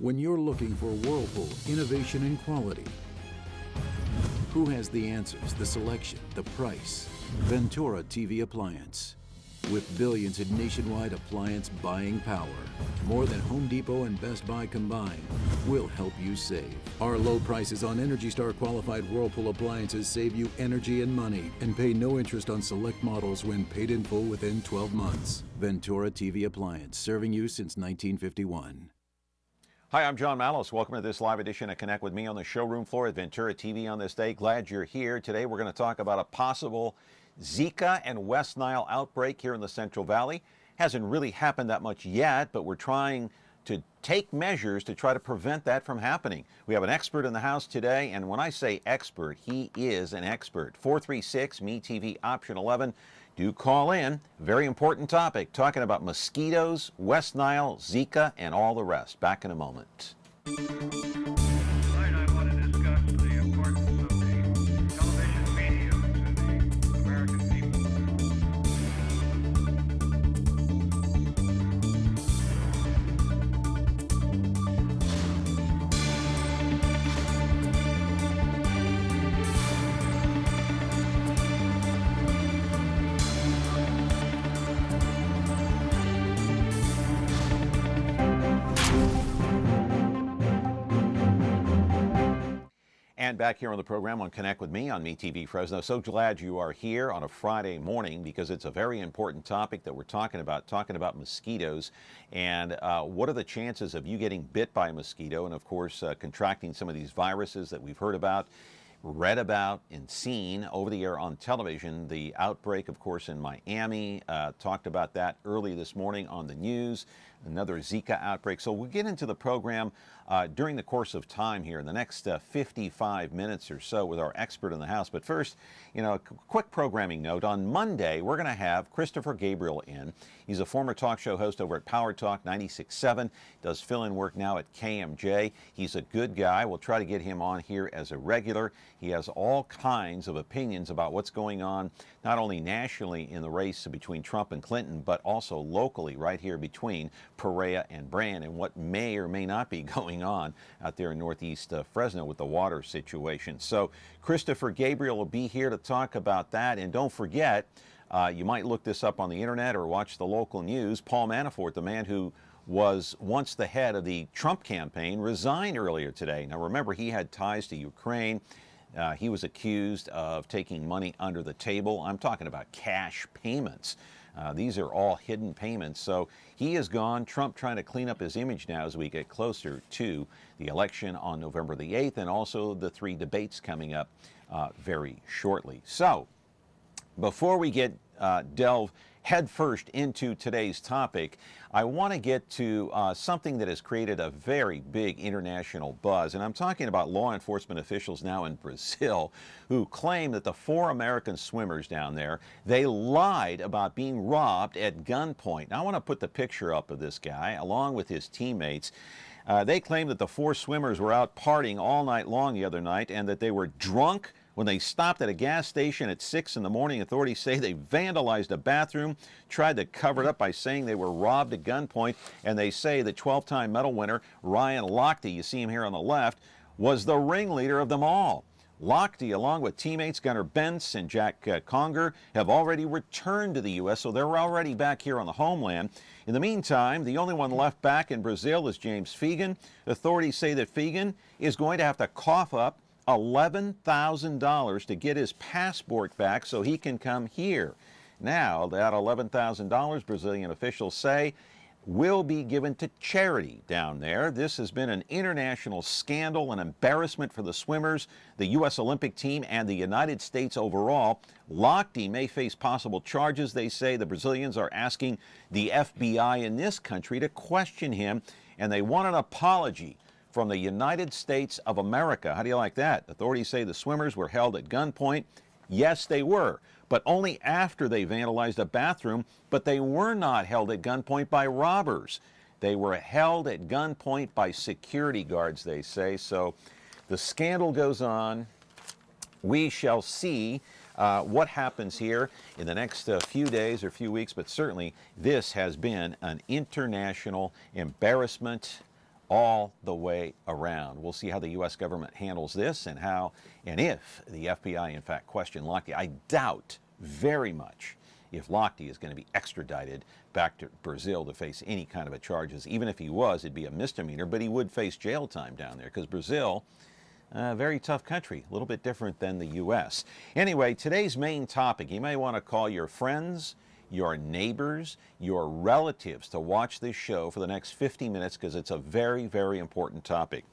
When you're looking for Whirlpool innovation and quality, who has the answers, the selection, the price? Ventura TV Appliance. With billions in nationwide appliance buying power, more than Home Depot and Best Buy combined, will help you save. Our low prices on Energy Star qualified Whirlpool appliances save you energy and money and pay no interest on select models when paid in full within 12 months. Ventura TV Appliance, serving you since 1951. Hi, I'm John Mallos. Welcome to this live edition of Connect with Me on the showroom floor at Ventura TV on this day. Glad you're here. Today we're going to talk about a possible Zika and West Nile outbreak here in the Central Valley. Hasn't really happened that much yet, but we're trying to take measures to try to prevent that from happening. We have an expert in the house today, and when I say expert, he is an expert. 436-ME-TV option 11. Do call in. Very important topic, talking about mosquitoes, West Nile, Zika, and all the rest. Back in a moment. And back here on the program on Connect with Me on MeTV Fresno. So glad you are here on a Friday morning because it's a very important topic that we're talking about mosquitoes and what are the chances of you getting bit by a mosquito and of course contracting some of these viruses that we've heard about, read about and seen over the air on television. The outbreak, of course, in Miami, talked about that early this morning on the news, another Zika outbreak. So we'll get into the program during the course of time here in the next 55 minutes or so with our expert in the house. But first, you know, a quick programming note. On Monday, we're going to have Christopher Gabriel in. He's a former talk show host over at Power Talk 96.7, does fill-in work now at KMJ. He's a good guy. We'll try to get him on here as a regular. He has all kinds of opinions about what's going on, not only nationally in the race between Trump and Clinton, but also locally right here between Perea and Brand and what may or may not be going on out there in northeast Fresno with the water situation. So Christopher Gabriel will be here to talk about that. And don't forget, you might look this up on the internet or watch the local news. Paul Manafort, the man who was once the head of the Trump campaign, resigned earlier today. Now remember, he had ties to Ukraine. He was accused of taking money under the table. I'm talking about cash payments. These are all hidden payments. So he is gone. Trump trying to clean up his image now as we get closer to the election on November the 8th and also the 3 debates coming up very shortly. So before we delve headfirst into today's topic, I want to get to something that has created a very big international buzz. And I'm talking about law enforcement officials now in Brazil who claim that the 4 American swimmers down there, they lied about being robbed at gunpoint. Now, I want to put the picture up of this guy along with his teammates. They claim that the 4 swimmers were out partying all night long the other night and that they were drunk when they stopped at a gas station at 6 in the morning. Authorities say they vandalized a bathroom, tried to cover it up by saying they were robbed at gunpoint, and they say the 12-time medal winner, Ryan Lochte, you see him here on the left, was the ringleader of them all. Lochte, along with teammates Gunnar Bentz and Jack Conger, have already returned to the U.S., so they're already back here on the homeland. In the meantime, the only one left back in Brazil is James Fegan. Authorities say that Fegan is going to have to cough up $11,000 to get his passport back so he can come here. Now, that $11,000, Brazilian officials say, will be given to charity down there. This has been an international scandal, an embarrassment for the swimmers, the U.S. Olympic team, and the United States overall. Lochte may face possible charges. They say the Brazilians are asking the FBI in this country to question him, and they want an apology from the United States of America. How do you like that? Authorities say the swimmers were held at gunpoint. Yes, they were, but only after they vandalized a bathroom. But they were not held at gunpoint by robbers. They were held at gunpoint by security guards, they say. So the scandal goes on. We shall see what happens here in the next few days or few weeks, but certainly this has been an international embarrassment, all the way around. We'll see how the U.S. government handles this and how and if the FBI, in fact, question Lochte. I doubt very much if Lochte is going to be extradited back to Brazil to face any kind of a charges. Even if he was, it'd be a misdemeanor, but he would face jail time down there because Brazil, a very tough country, a little bit different than the U.S. Anyway, today's main topic, you may want to call your friends, your neighbors, your relatives to watch this show for the next 50 minutes because it's a very, very important topic.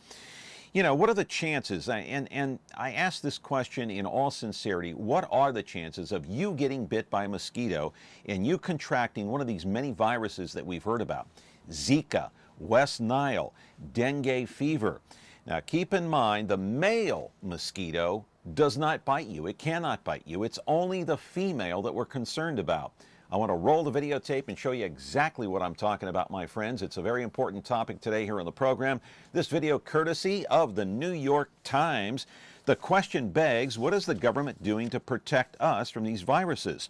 You know, what are the chances, and I ask this question in all sincerity, what are the chances of you getting bit by a mosquito and you contracting one of these many viruses that we've heard about? Zika, West Nile, dengue fever. Now keep in mind the male mosquito does not bite you. It cannot bite you. It's only the female that we're concerned about. I want to roll the videotape and show you exactly what I'm talking about, my friends. It's a very important topic today here on the program. This video courtesy of the New York Times. The question begs, what is the government doing to protect us from these viruses?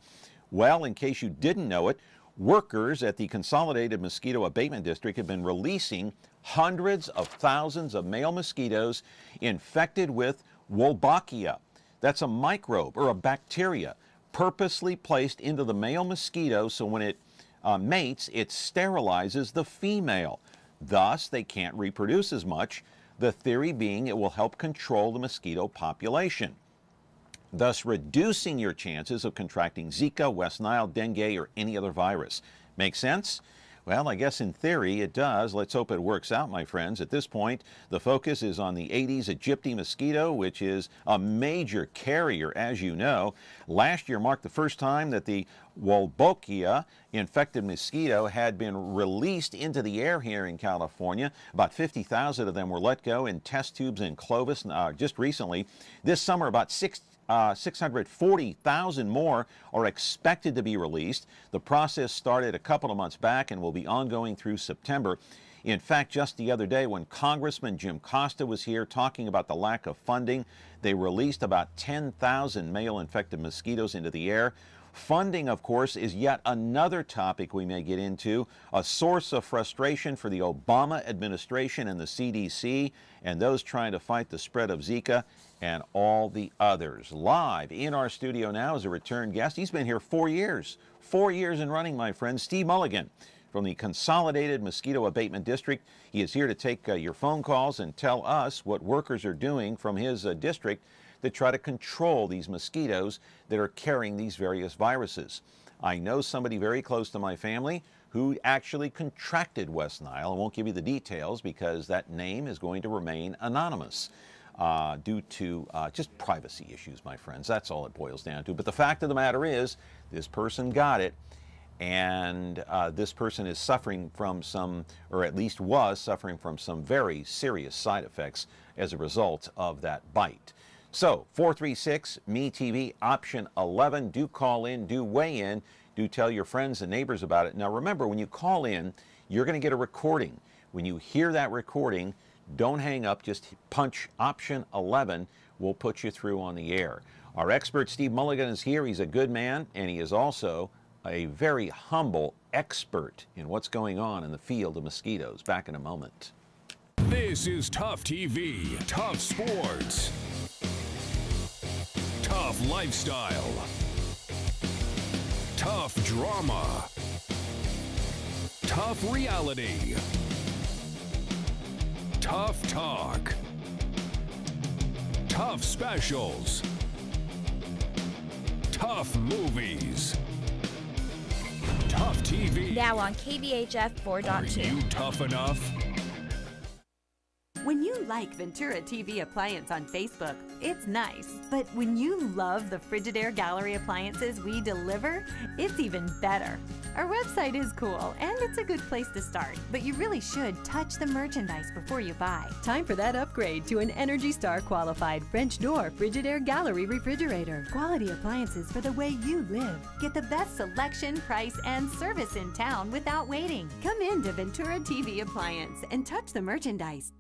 Well, in case you didn't know it, workers at the Consolidated Mosquito Abatement District have been releasing hundreds of thousands of male mosquitoes infected with Wolbachia. That's a microbe or a bacteria purposely placed into the male mosquito so when it mates, it sterilizes the female. Thus, they can't reproduce as much, the theory being it will help control the mosquito population, thus reducing your chances of contracting Zika, West Nile, dengue, or any other virus. Make sense? Well, I guess in theory it does. Let's hope it works out, my friends. At this point, the focus is on the Aedes aegypti mosquito, which is a major carrier, as you know. Last year marked the first time that the Wolbachia infected mosquito had been released into the air here in California. About 50,000 of them were let go in test tubes in Clovis just recently. This summer, about 640,000 more are expected to be released. The process started a couple of months back and will be ongoing through September. In fact, just the other day when Congressman Jim Costa was here talking about the lack of funding, they released about 10,000 male infected mosquitoes into the air. Funding, of course, is yet another topic we may get into, a source of frustration for the Obama administration and the CDC and those trying to fight the spread of Zika and all the others. Live in our studio now is a return guest. He's been here 4 years. 4 years in running, my friend, Steve Mulligan from the Consolidated Mosquito Abatement District. He is here to take your phone calls and tell us what workers are doing from his district to try to control these mosquitoes that are carrying these various viruses. I know somebody very close to my family who actually contracted West Nile. I won't give you the details because that name is going to remain anonymous due to just privacy issues, my friends. That's all it boils down to. But the fact of the matter is, this person got it, and this person is suffering from some, or at least was suffering from some very serious side effects as a result of that bite. So 436-ME-TV, option 11. Do call in, do weigh in, do tell your friends and neighbors about it. Now remember, when you call in, you're going to get a recording. When you hear that recording, don't hang up, just punch option 11. We'll put you through on the air. Our expert Steve Mulligan is here. He's a good man, and he is also a very humble expert in what's going on in the field of mosquitoes. Back in a moment. This is Tough TV, Tough Sports. Tough lifestyle. Tough drama. Tough reality. Tough talk. Tough specials. Tough movies. Tough TV. Now on KVHF 4.2. Are you tough enough? When you like Ventura TV Appliance on Facebook, it's nice. But when you love the Frigidaire Gallery appliances we deliver, it's even better. Our website is cool, and it's a good place to start, but you really should touch the merchandise before you buy. Time for that upgrade to an Energy Star qualified French door Frigidaire Gallery refrigerator. Quality appliances for the way you live. Get the best selection, price, and service in town without waiting. Come in to Ventura TV Appliance and touch the merchandise.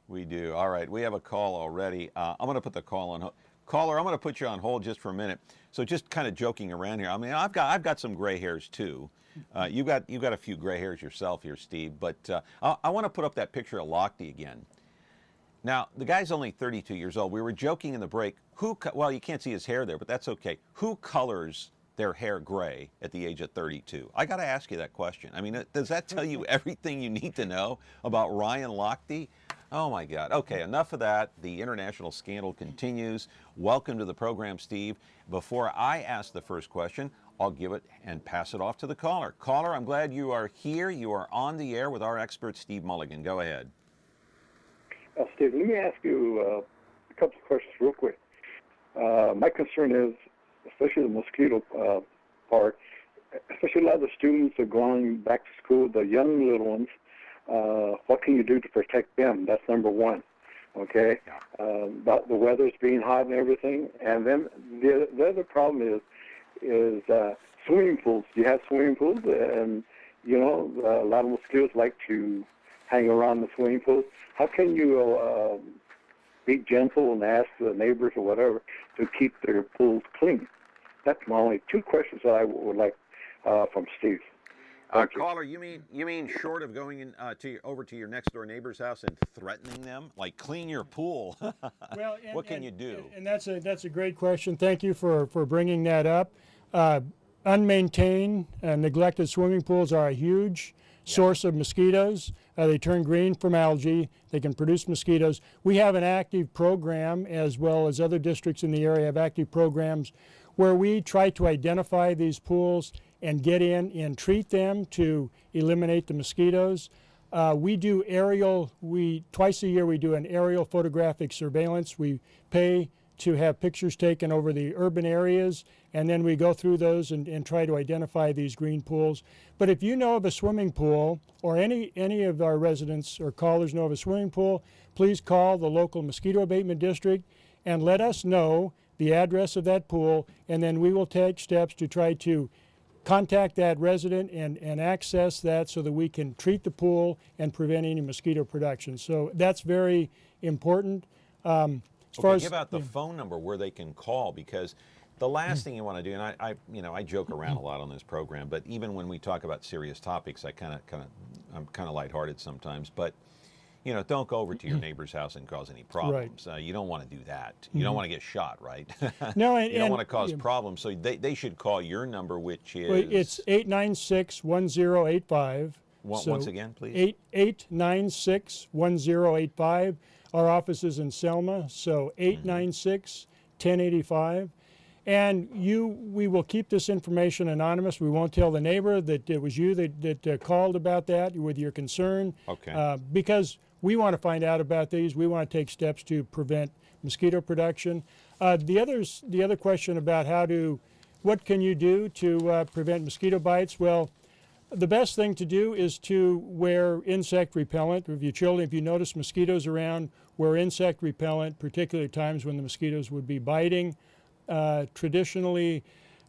We do. All right, we have a call already. I'm going to put the call on hold. Caller, I'm going to put you on hold just for a minute. So just kind of joking around here. I mean, I've got some gray hairs too, You've got a few gray hairs yourself here, Steve. But I want to put up that picture of Lochte again. Now, the guy's only 32 years old. We were joking in the break. Well, you can't see his hair there, but that's okay. Who colors their hair gray at the age of 32? I got to ask you that question. I mean, does that tell you everything you need to know about Ryan Lochte? Oh, my God. Okay, enough of that. The international scandal continues. Welcome to the program, Steve. Before I ask the first question, I'll give it and pass it off to the caller. Caller, I'm glad you are here. You are on the air with our expert, Steve Mulligan. Go ahead. Steve, let me ask you a couple of questions real quick. My concern is, especially the mosquito part, especially a lot of the students are going back to school, the young little ones. What can you do to protect them? That's number one. Okay? But the weather's being hot and everything. And then the other problem is swimming pools. You have swimming pools, and, you know, a lot of mosquitoes like to hang around the swimming pool. How can you be gentle and ask the neighbors or whatever to keep their pools clean? That's my only two questions that I would like from Steve. Caller, you mean short of going over to your next door neighbor's house and threatening them, like clean your pool? Well, what can you do? And that's a great question. Thank you for bringing that up. Unmaintained and neglected swimming pools are a huge source of mosquitoes. They turn green from algae. They can produce mosquitoes. We have an active program, as well as other districts in the area have active programs, where we try to identify these pools and get in and treat them to eliminate the mosquitoes. We do twice a year we do an aerial photographic surveillance. We pay to have pictures taken over the urban areas, and then we go through those and try to identify these green pools. But if you know of a swimming pool, or any of our residents or callers know of a swimming pool, please call the local mosquito abatement district and let us know the address of that pool, and then we will take steps to try to contact that resident and access that so that we can treat the pool and prevent any mosquito production. So that's very important. Give out the phone number where they can call, because the last thing you want to do, and I joke around a lot on this program, but even when we talk about serious topics, I'm kind of lighthearted sometimes. But don't go over to your neighbor's house and cause any problems. Right. You don't want to do that. You don't want to get shot, right? No, you don't want to cause problems. So they should call your number, which is... Well, it's 896-1085. Once again, please. 896-1085. Our office is in Selma, so 896-1085. And we will keep this information anonymous. We won't tell the neighbor that it was you that called about that with your concern. Okay. Because we want to find out about these. We want to take steps to prevent mosquito production. The other question about what can you do to prevent mosquito bites? Well, the best thing to do is to wear insect repellent. If you notice mosquitoes around, wear insect repellent, particularly times when the mosquitoes would be biting. Traditionally,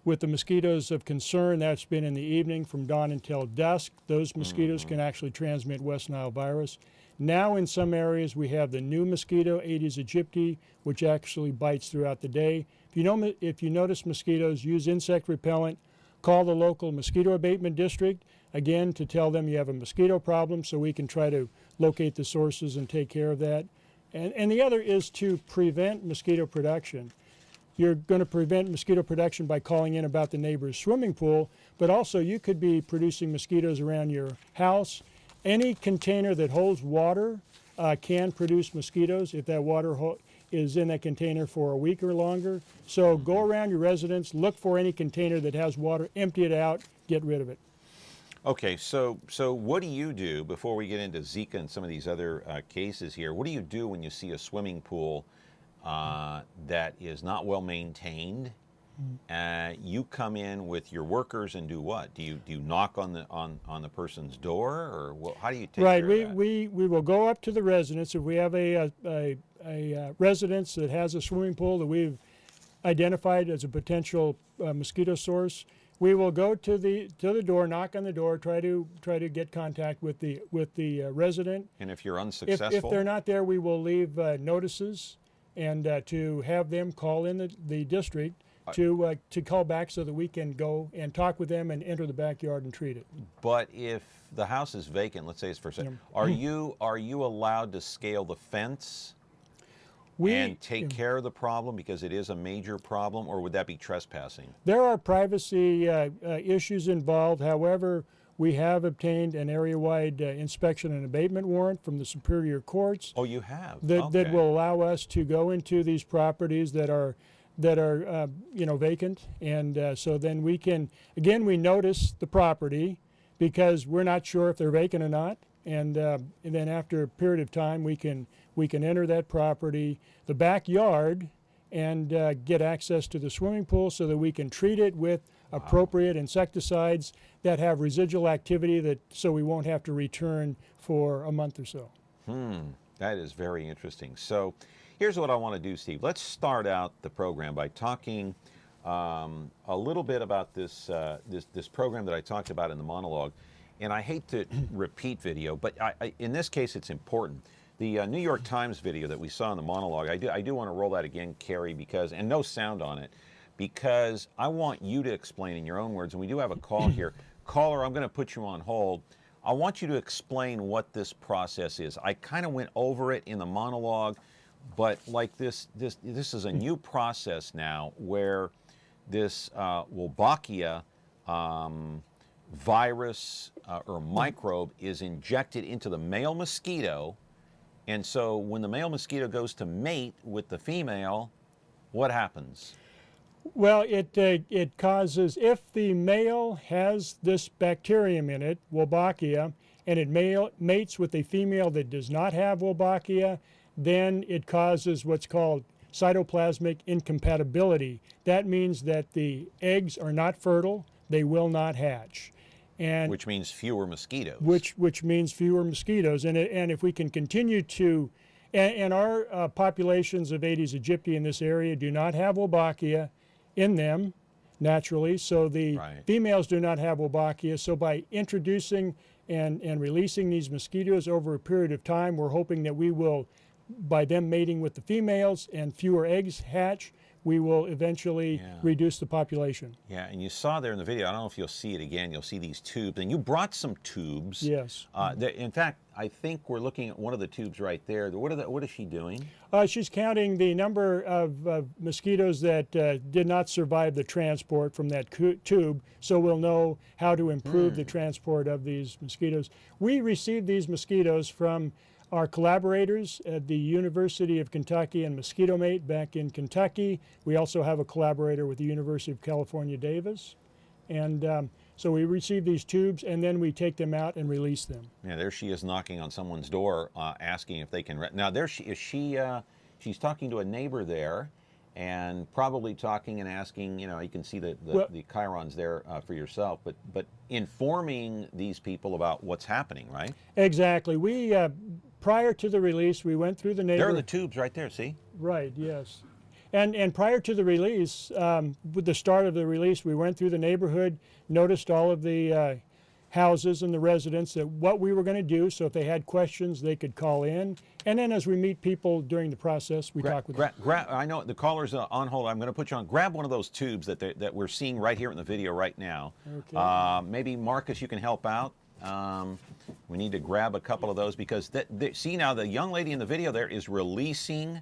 with the mosquitoes of concern, that's been in the evening from dawn until dusk. Those mosquitoes can actually transmit West Nile virus. Now in some areas we have the new mosquito, Aedes aegypti, which actually bites throughout the day. If you notice mosquitoes, use insect repellent. Call the local mosquito abatement district, again, to tell them you have a mosquito problem so we can try to locate the sources and take care of that. And the other is to prevent mosquito production. You're going to prevent mosquito production by calling in about the neighbor's swimming pool, but also you could be producing mosquitoes around your house. Any container that holds water can produce mosquitoes if that water is in that container for a week or longer. So go around your residence, look for any container that has water, empty it out, get rid of it. Okay, so what do you do, before we get into Zika and some of these other cases here, what do you do when you see a swimming pool that is not well maintained? You come in with your workers and do what? Do you knock on the person's door, or how do you take care of that? We will go up to the residence. If we have a residence that has a swimming pool that we've identified as a potential mosquito source, we will go to the door, knock on the door, try to get contact with the resident. And if you're unsuccessful, if they're not there, we will leave notices and to have them call in the district to call back so that we can go and talk with them and enter the backyard and treat it. But if the house is vacant, let's say it's for sale, are you allowed to scale the fence and take care of the problem because it is a major problem, or would that be trespassing? There are privacy issues involved. However, we have obtained an area-wide inspection and abatement warrant from the Superior Courts. Oh, you have? That will allow us to go into these properties that are vacant, and so then we can, again, we notice the property because we're not sure if they're vacant or not, and then after a period of time we can enter that property, the backyard, and get access to the swimming pool so that we can treat it with appropriate insecticides that have residual activity, so we won't have to return for a month or so. That is very interesting. So here's what I want to do, Steve. Let's start out the program by talking a little bit about this program that I talked about in the monologue. And I hate to repeat video, but in this case it's important. The New York Times video that we saw in the monologue, I do want to roll that again, Carrie, because, and no sound on it, because I want you to explain in your own words, and we do have a call here. Caller, I'm going to put you on hold. I want you to explain what this process is. I kind of went over it in the monologue, but like this is a new process now where this Wolbachia virus or microbe is injected into the male mosquito, and so when the male mosquito goes to mate with the female, what happens? Well, it causes, if the male has this bacterium in it, Wolbachia, and it mates with a female that does not have Wolbachia, then it causes what's called cytoplasmic incompatibility. That means that the eggs are not fertile, they will not hatch. And which means fewer mosquitoes. Which means fewer mosquitoes. And if we can continue to, and our populations of Aedes aegypti in this area do not have Wolbachia in them naturally, so the females do not have Wolbachia. So by introducing and releasing these mosquitoes over a period of time, we're hoping that we will, by them mating with the females and fewer eggs hatch, we will eventually reduce the population. Yeah, and you saw there in the video, I don't know if you'll see it again, you'll see these tubes, and you brought some tubes. Yes. In fact, I think we're looking at one of the tubes right there. What is she doing? She's counting the number of mosquitoes that did not survive the transport from that tube, so we'll know how to improve the transport of these mosquitoes. We received these mosquitoes from our collaborators at the University of Kentucky and Mosquito Mate back in Kentucky. We also have a collaborator with the University of California, Davis. And so we receive these tubes and then we take them out and release them. Yeah, there she is knocking on someone's door asking if they can, now there she is, she's talking to a neighbor there and probably talking and asking, you know, you can see the chirons there for yourself, but informing these people about what's happening, right? Exactly. We, prior to the release, we went through the neighborhood. There are the tubes right there, see? Right, yes. And prior to the release, with the start of the release, we went through the neighborhood, noticed all of the houses and the residents, that what we were going to do, so if they had questions, they could call in. And then as we meet people during the process, we talk with them. I know the caller's on hold. I'm going to put you on. Grab one of those tubes that we're seeing right here in the video right now. Okay. Maybe, Marcus, you can help out. We need to grab a couple of those because, see now, the young lady in the video there is releasing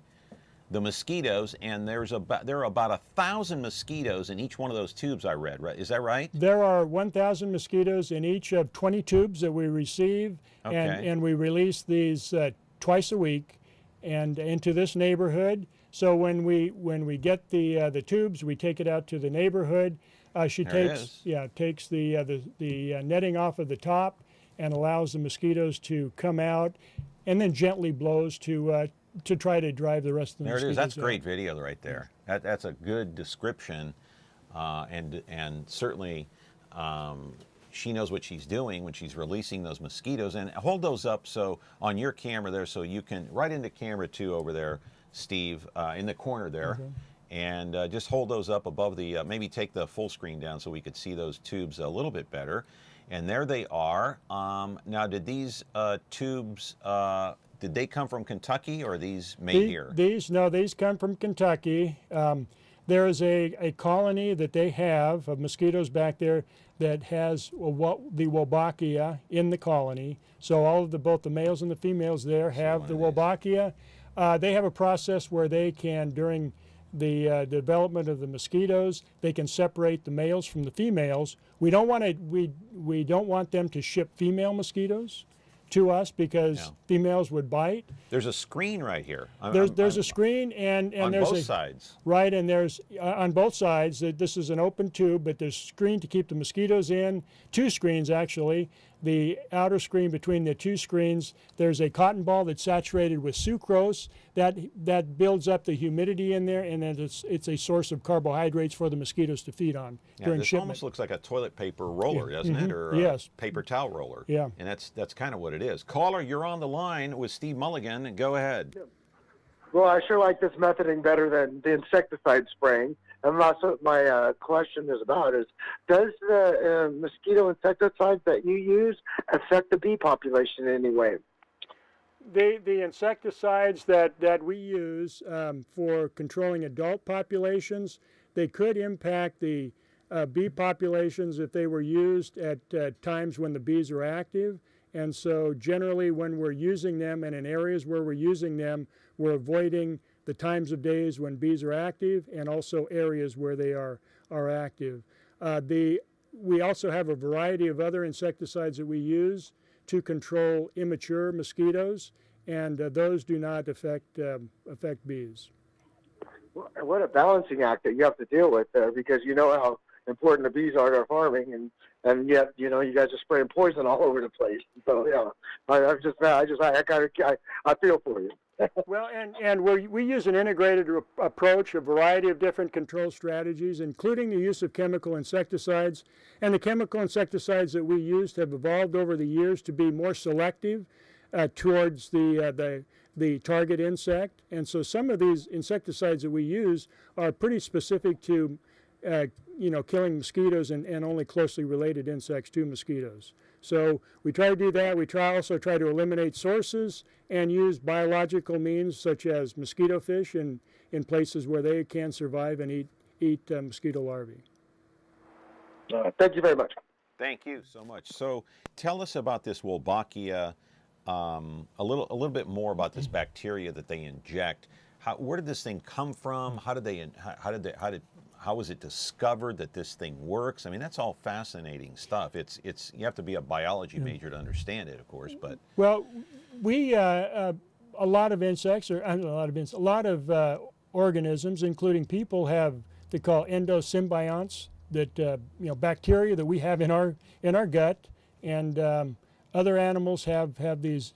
the mosquitoes, and there are about 1,000 mosquitoes in each one of those tubes I read, right? Is that right? There are 1,000 mosquitoes in each of 20 tubes that we receive, and we release these twice a week and into this neighborhood. So when we get the tubes, we take it out to the neighborhood. She takes the netting off of the top and allows the mosquitoes to come out, and then gently blows to try to drive the rest of the mosquitoes. There it is. That's great video right there. That's a good description, and certainly she knows what she's doing when she's releasing those mosquitoes. And hold those up so on your camera there, so you can right into camera 2 over there, Steve, in the corner there. Okay. And just hold those up above the, maybe take the full screen down so we could see those tubes a little bit better. And there they are. Now, did these tubes, did they come from Kentucky or are these made here? These come from Kentucky. There is a colony that they have of mosquitoes back there that has the Wolbachia in the colony. So all of both the males and the females there have the Wolbachia. They have a process where they can, during the development of the mosquitoes, they can separate the males from the females. We don't want them to ship female mosquitoes to us because females would bite. There's a screen right here. There's a screen and on there's both sides. Right, and there's on both sides. This is an open tube, but there's a screen to keep the mosquitoes in. Two screens actually. The outer screen between the two screens, there's a cotton ball that's saturated with sucrose that builds up the humidity in there, and then it's a source of carbohydrates for the mosquitoes to feed on during this shipment. almost looks like a toilet paper roller, doesn't it? Or yes. a paper towel roller. Yeah. And that's kind of what it is. Caller, you're on the line with Steve Mulligan. Go ahead. Well, I sure like this methoding better than the insecticide spraying. And that's what my question is about is, does the mosquito insecticides that you use affect the bee population in any way? The insecticides that we use for controlling adult populations, they could impact the bee populations if they were used at times when the bees are active. And so generally when we're using them and in areas where we're using them, we're avoiding the times of days when bees are active and also areas where they are active. We also have a variety of other insecticides that we use to control immature mosquitoes, and those do not affect bees. What a balancing act that you have to deal with there, because you know how important the bees are to our farming, and yet you guys are spraying poison all over the place. So yeah, I feel for you. Well, and we use an integrated approach, a variety of different control strategies, including the use of chemical insecticides. And the chemical insecticides that we used have evolved over the years to be more selective towards the target insect. And so some of these insecticides that we use are pretty specific to killing mosquitoes and only closely related insects to mosquitoes. So we try to do that. We also try to eliminate sources and use biological means such as mosquito fish in places where they can survive and eat mosquito larvae. Thank you very much. Thank you so much. So tell us about this Wolbachia, a little bit more about this bacteria that they inject. Where did this thing come from? How was it discovered that this thing works? I mean, that's all fascinating stuff. You have to be a biology major to understand it, of course. But well, a lot of organisms, including people, have they call endosymbiont that bacteria that we have in our gut, and other animals have these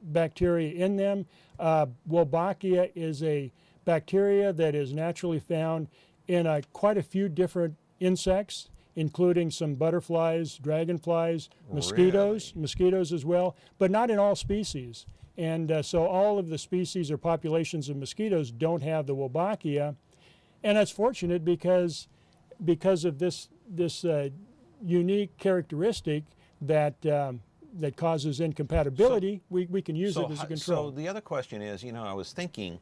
bacteria in them. Wolbachia is a bacteria that is naturally found in quite a few different insects, including some butterflies, dragonflies, mosquitoes as well, but not in all species. And so all of the species or populations of mosquitoes don't have the Wolbachia, and that's fortunate because of this unique characteristic that causes incompatibility. We can use it as a control. So the other question is, I was thinking,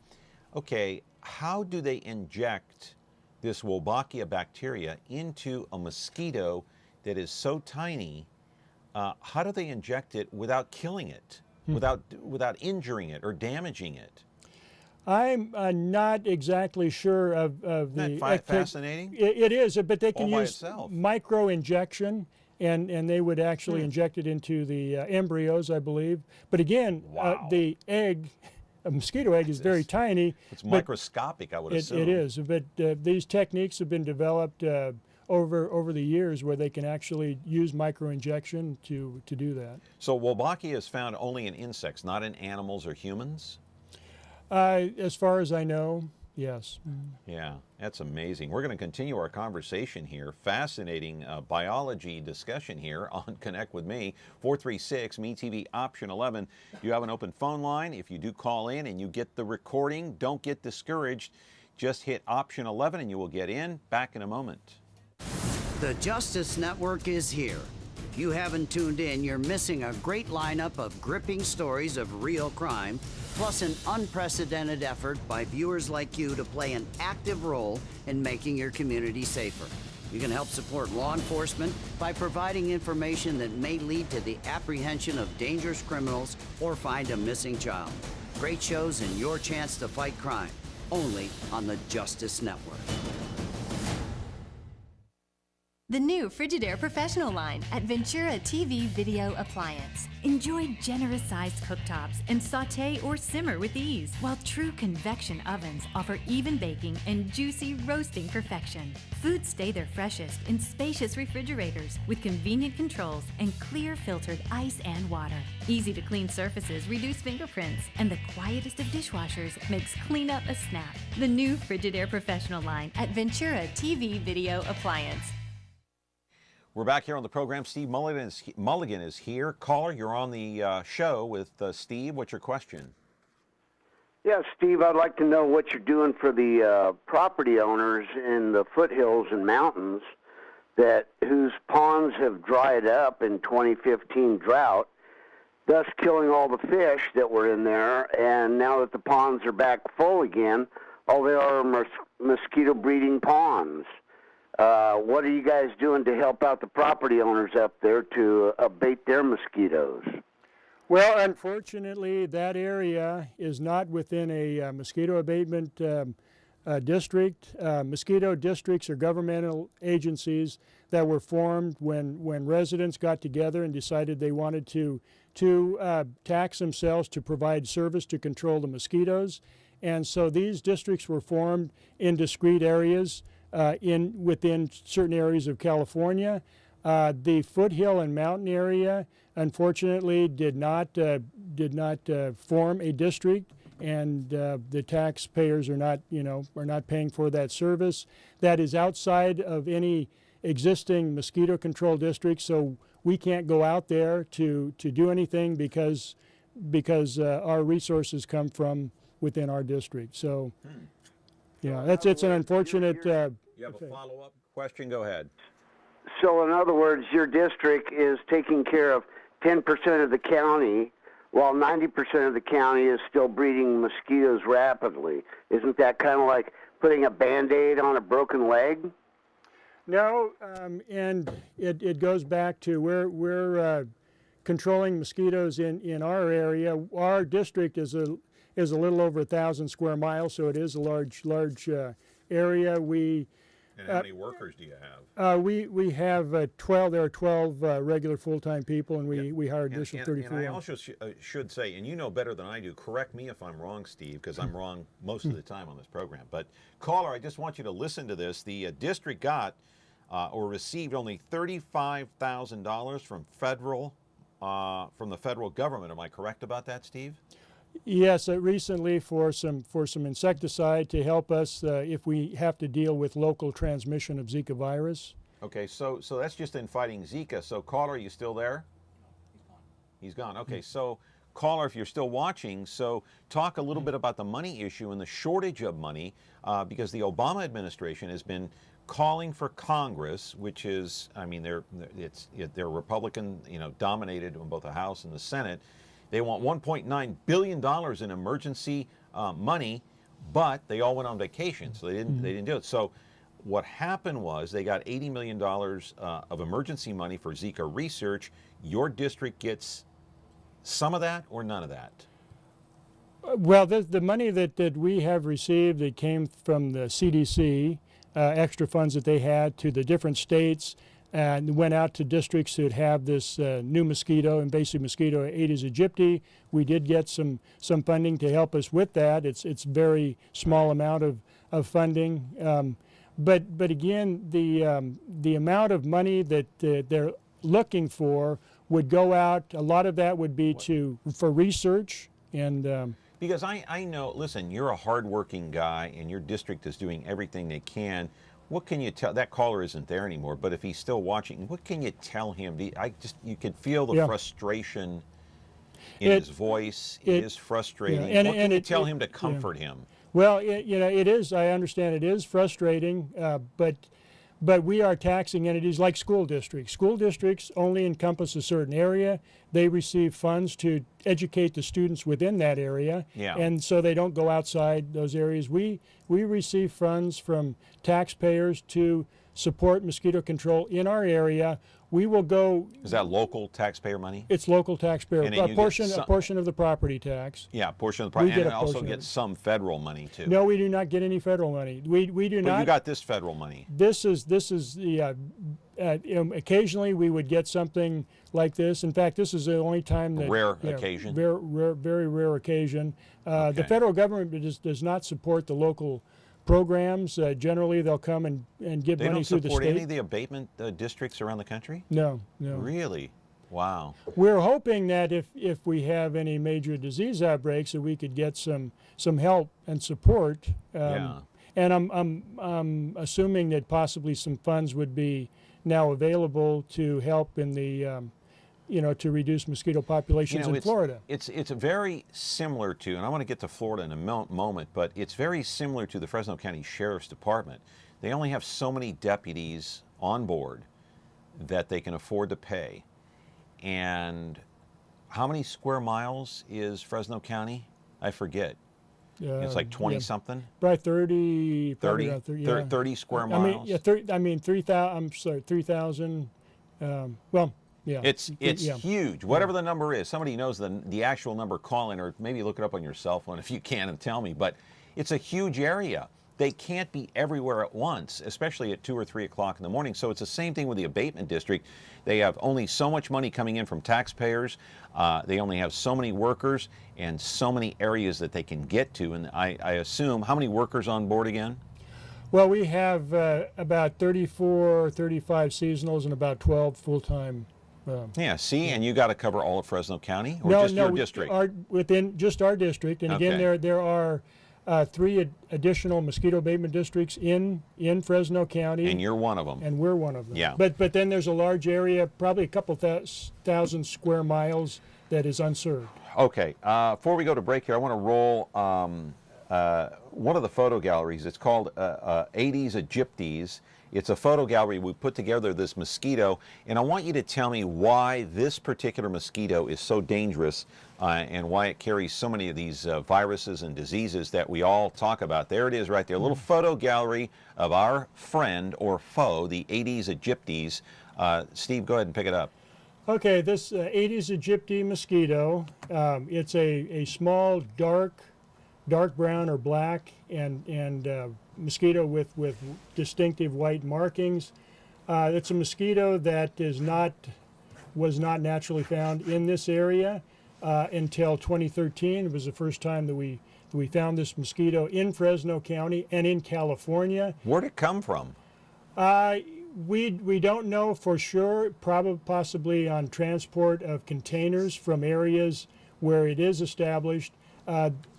okay, how do they inject this Wolbachia bacteria into a mosquito that is so tiny? How do they inject it without killing it, without injuring it or damaging it? I'm not exactly sure of the... Isn't that fascinating? It is, but they can use itself. Micro-injection, and they would actually inject it into the embryos, I believe. But again, the egg... A mosquito egg is very tiny. It's microscopic, I would assume. It is, but these techniques have been developed over the years where they can actually use microinjection to do that. So Wolbachia is found only in insects, not in animals or humans? As far as I know, yes. Yeah, that's amazing. We're going to continue our conversation here. Fascinating biology discussion here on Connect with Me. 436-MeTV option 11. You have an open phone line. If you do call in and you get the recording, don't get discouraged. Just hit option 11 and you will get in. Back in a moment. The Justice Network is here. If you haven't tuned in, you're missing a great lineup of gripping stories of real crime, plus an unprecedented effort by viewers like you to play an active role in making your community safer. You can help support law enforcement by providing information that may lead to the apprehension of dangerous criminals or find a missing child. Great shows and your chance to fight crime, only on the Justice Network. The new Frigidaire Professional line at Ventura TV Video Appliance. Enjoy generous-sized cooktops and sauté or simmer with ease, while true convection ovens offer even baking and juicy roasting perfection. Foods stay their freshest in spacious refrigerators with convenient controls and clear filtered ice and water. Easy to clean surfaces reduce fingerprints, and the quietest of dishwashers makes cleanup a snap. The new Frigidaire Professional line at Ventura TV Video Appliance. We're back here on the program. Steve Mulligan is here. Caller, you're on the show with Steve. What's your question? Yeah, Steve, I'd like to know what you're doing for the property owners in the foothills and mountains whose ponds have dried up in 2015 drought, thus killing all the fish that were in there. And now that the ponds are back full again, all they are mosquito breeding ponds. What are you guys doing to help out the property owners up there to abate their mosquitoes? Well, unfortunately, that area is not within a mosquito abatement district. Mosquito districts are governmental agencies that were formed when residents got together and decided they wanted to tax themselves to provide service to control the mosquitoes. And so these districts were formed in discrete areas within certain areas of California. The foothill and mountain area, unfortunately, did not form a district, and the taxpayers are not paying for that service. That is outside of any existing mosquito control district, so we can't go out there to do anything because our resources come from within our district. So. Yeah, it's an unfortunate. You have a follow-up question? Go ahead. So, in other words, your district is taking care of 10% of the county, while 90% of the county is still breeding mosquitoes rapidly. Isn't that kind of like putting a Band-Aid on a broken leg? No, and it goes back to we're controlling mosquitoes in our area. Our district is a little over 1,000 square miles, so it is a large area. And how many workers do you have? We have 12. There are 12 regular full-time people, and we hire additional 34. And I also should say, and you know better than I do, correct me if I'm wrong, Steve, because I'm wrong most of the time on this program. But caller, I just want you to listen to this. The district got or received only $35,000 from the federal government. Am I correct about that, Steve? Yes, recently for some insecticide to help us if we have to deal with local transmission of Zika virus. Okay, so that's just in fighting Zika. So caller, are you still there? He's gone. Okay, so caller, if you're still watching, so talk a little bit about the money issue and the shortage of money, because the Obama administration has been calling for Congress, which is, I mean, they're Republican, dominated in both the House and the Senate. They want $1.9 billion in emergency money, but they all went on vacation, so they didn't do it. So what happened was they got $80 million of emergency money for Zika research. Your district gets some of that or none of that? Well, the money that we have received, it came from the CDC, extra funds that they had to the different states, and went out to districts that have this new mosquito, invasive mosquito, Aedes aegypti. We did get some funding to help us with that. It's very small amount of funding, but again, the amount of money that they're looking for would go out. A lot of that would be for research and. Because I know, listen, you're a hardworking guy, and your district is doing everything they can. What can you tell? That caller isn't there anymore, but if he's still watching, what can you tell him? You can feel the frustration in his voice. It is frustrating. Yeah, what can you tell him to comfort him? Well, it is. I understand it is frustrating, but But we are taxing entities like school districts. School districts only encompass a certain area. They receive funds to educate the students within that area, and so they don't go outside those areas. We receive funds from taxpayers to support mosquito control in our area. We will go. Is that local taxpayer money? It's local taxpayer. And A portion of the property tax. Yeah, a portion of the property. And it also gets some federal money too. No, we do not get any federal money. We do not. But you got this federal money. This is the. Occasionally we would get something like this. In fact, this is the only time that occasion. Very rare occasion. The federal government does not support the local programs. Generally, they'll come and give money through the state. They don't support any of the abatement districts around the country? No. Really? Wow. We're hoping that if we have any major disease outbreaks, that we could get some help and support. And I'm assuming that possibly some funds would be now available to help in the to reduce mosquito populations in Florida. It's very similar to, and I want to get to Florida in a moment, but it's very similar to the Fresno County Sheriff's Department. They only have so many deputies on board that they can afford to pay. And how many square miles is Fresno County? I forget. It's like 20-something? Right, 30. 30 square miles? 3,000. Yeah. It's huge. Whatever the number is, somebody knows the actual number, call in, or maybe look it up on your cell phone if you can and tell me. But it's a huge area. They can't be everywhere at once, especially at 2 or 3 o'clock in the morning. So it's the same thing with the abatement district. They have only so much money coming in from taxpayers. They only have so many workers and so many areas that they can get to. And I assume, how many workers on board again? Well, we have about 34, 35 seasonals and about 12 full-time. And you got to cover all of Fresno County, or just your district? Within just our district. And again, there are 3 additional mosquito abatement districts in Fresno County. And you're one of them. And we're one of them. Yeah. But then there's a large area, probably a couple thousand square miles, that is unserved. Okay. Before we go to break here, I want to roll one of the photo galleries. It's called Aedes aegyptis. It's a photo gallery. We put together this mosquito, and I want you to tell me why this particular mosquito is so dangerous and why it carries so many of these viruses and diseases that we all talk about. There it is right there, a little photo gallery of our friend or foe, the Aedes aegyptis. Steve, go ahead and pick it up. Okay, this Aedes aegypti mosquito, it's a small, dark brown or black and mosquito with distinctive white markings. It's a mosquito that was not naturally found in this area until 2013. It was the first time that we found this mosquito in Fresno County and in California. Where'd it come from? We don't know for sure, possibly on transport of containers from areas where it is established.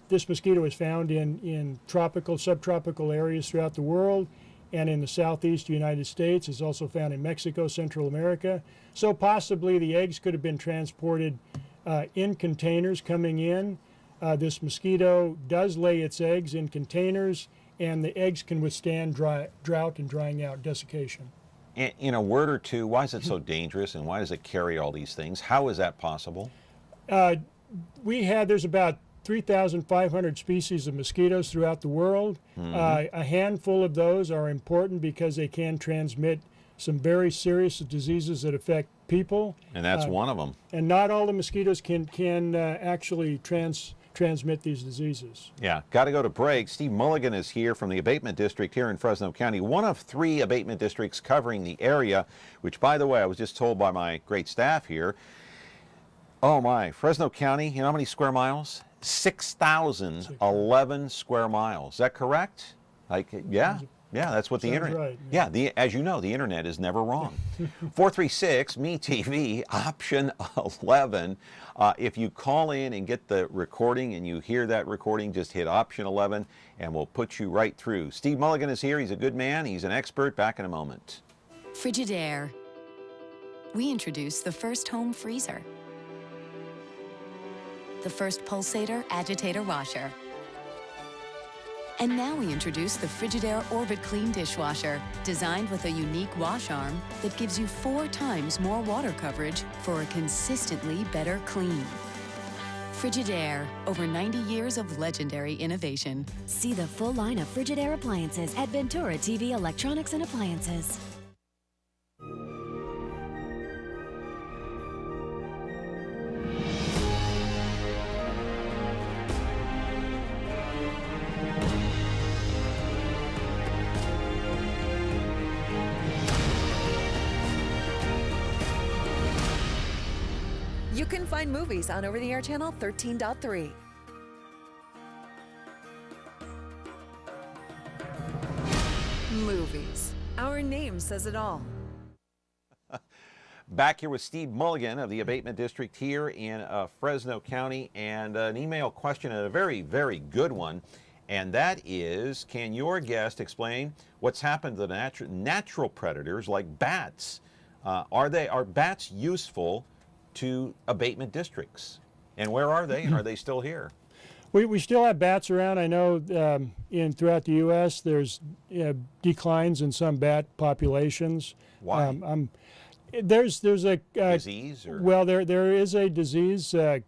This mosquito is found in tropical, subtropical areas throughout the world, and in the southeast United States. It's also found in Mexico, Central America. So possibly the eggs could have been transported in containers coming in. This mosquito does lay its eggs in containers, and the eggs can withstand drought and drying out, desiccation. In a word or two, why is it so dangerous, and why does it carry all these things? How is that possible? There's about 3,500 species of mosquitoes throughout the world. A handful of those are important because they can transmit some very serious diseases that affect people. And that's one of them. And not all the mosquitoes can actually transmit these diseases. Yeah, got to go to break. Steve Mulligan is here from the abatement district here in Fresno County, one of 3 abatement districts covering the area, which, by the way, I was just told by my great staff here, oh my, Fresno County, you know how many square miles? 6,011 square miles. Is that correct? Yeah, that's what the internet. Right, yeah, as you know, the internet is never wrong. 436 MeTV option 11. If you call in and get the recording and you hear that recording, just hit option 11 and we'll put you right through. Steve Mulligan is here. He's a good man. He's an expert. Back in a moment. Frigidaire. We introduced the first home freezer, the first pulsator agitator washer, And now we introduce the Frigidaire Orbit Clean dishwasher, designed with a unique wash arm that gives you 4 times more water coverage for a consistently better clean. Frigidaire, over 90 years of legendary innovation. See the full line of Frigidaire appliances at Ventura TV Electronics and Appliances. You can find movies on over-the-air channel 13.3. Movies. Our name says it all. Back here with Steve Mulligan of the Abatement District here in Fresno County, and an email question, and a very, very good one, and that is, can your guest explain what's happened to the natural predators like bats? Are bats useful to abatement districts? And where are they? Are they still here? We still have bats around. I know throughout the U.S. there's declines in some bat populations. Why? There's a disease? Or? Well, there is a disease. I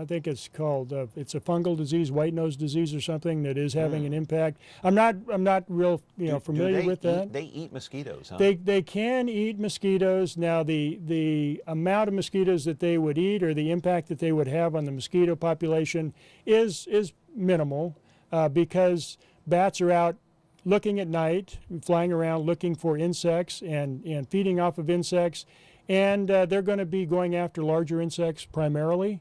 think it's called it's a fungal disease, white nose disease or something, that is having an impact. I'm not real familiar with that. They eat mosquitoes, huh? They can eat mosquitoes. Now the amount of mosquitoes that they would eat or the impact that they would have on the mosquito population is minimal because bats are out looking at night, flying around looking for insects and feeding off of insects, and they're going to be going after larger insects primarily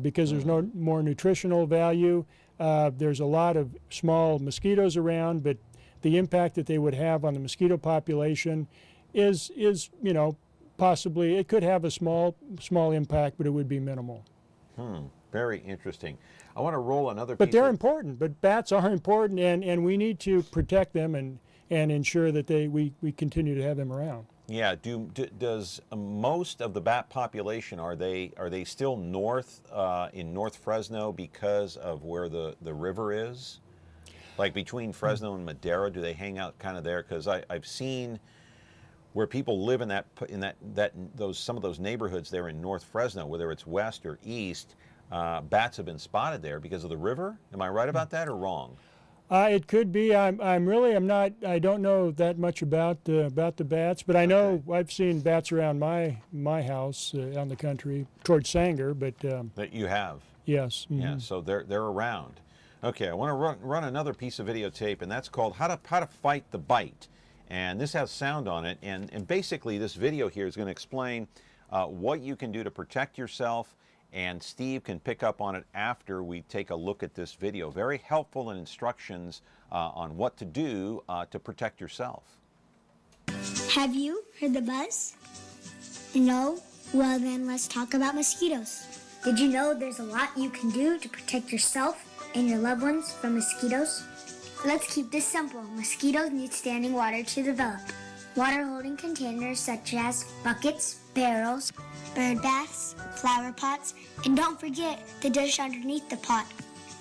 because there's no more nutritional value. There's a lot of small mosquitoes around, but the impact that they would have on the mosquito population is possibly, it could have a small impact, but it would be minimal. Very interesting. I want to roll another piece. But they're important. But bats are important, and we need to protect them and ensure that we continue to have them around. Yeah. Does most of the bat population, are they still north in North Fresno because of where the river is? Like between Fresno and Madera, do they hang out kind of there? Because I've seen where people live in some of those neighborhoods there in North Fresno, whether it's west or east. Bats have been spotted there because of the river. Am I right about that or wrong? It could be. I don't know that much about the bats, but I know I've seen bats around my house on the country towards Sanger. But that you have. Yes. Mm-hmm. Yeah. So they're around. Okay. I want to run another piece of videotape, and that's called "How to Fight the Bite." And this has sound on it, and basically this video here is going to explain what you can do to protect yourself. And Steve can pick up on it after we take a look at this video. Very helpful in instructions on what to do to protect yourself. Have you heard the buzz? No? Well then let's talk about mosquitoes. Did you know there's a lot you can do to protect yourself and your loved ones from mosquitoes? Let's keep this simple. Mosquitoes need standing water to develop. Water holding containers such as buckets, barrels, bird baths, flower pots, and don't forget the dish underneath the pot.